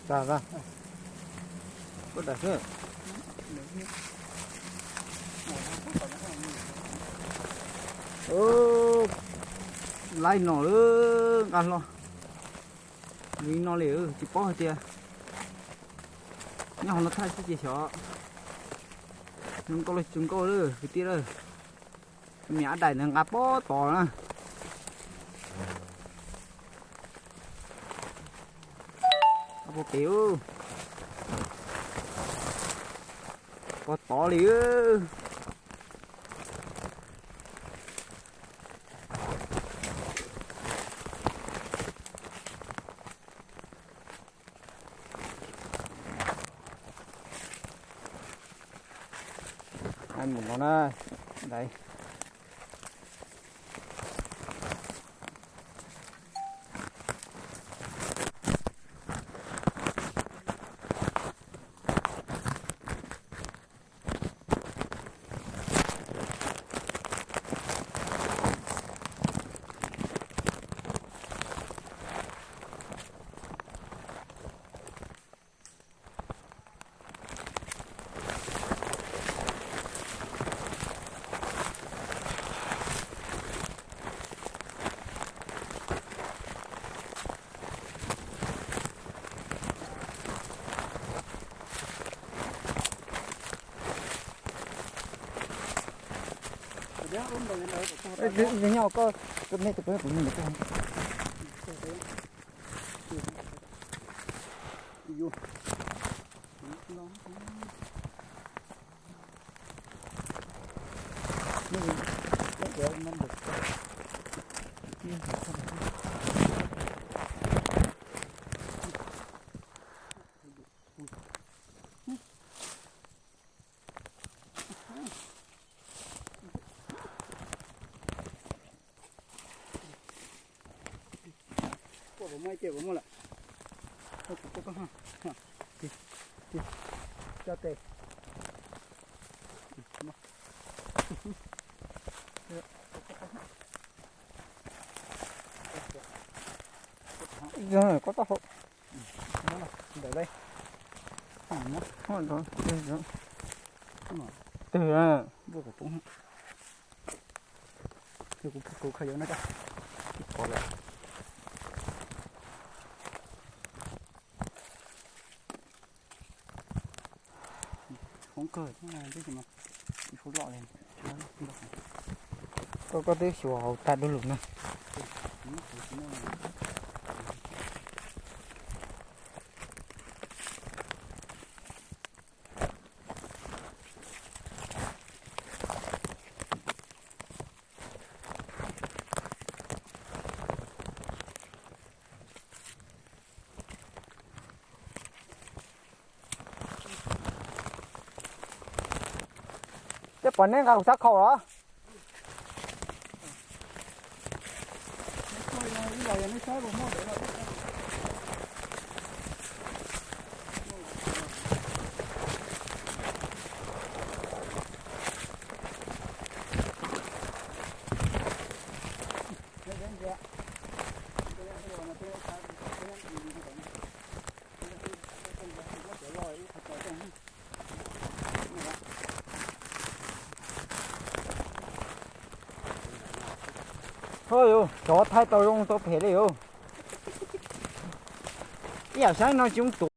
Ra có đặt nữa lại nọ nữa ăn lo mình nó liền chỉ bỏ hết nhau nó thay cái gì đó chúng có chúng có nữa cái tí nữa mẹ đại nó ngáp bó to nữa có kiểu có to liền ăn một món đây đấy với nhau có cái này cái của mình được không? Mai chơi vào mua lại, có ha, cho tê, giờ có tao hộ, để đây, rồi, từ à, vô của cũng, từ cũng khai nó ra, có lại. Không cười thế này chứ mà số lọ này có tiếng sủa tại đôi lục này cái phần này gạo sắc khẩu đó thôi cho thay tàu rong tàu phê đi cái sáng nó chúng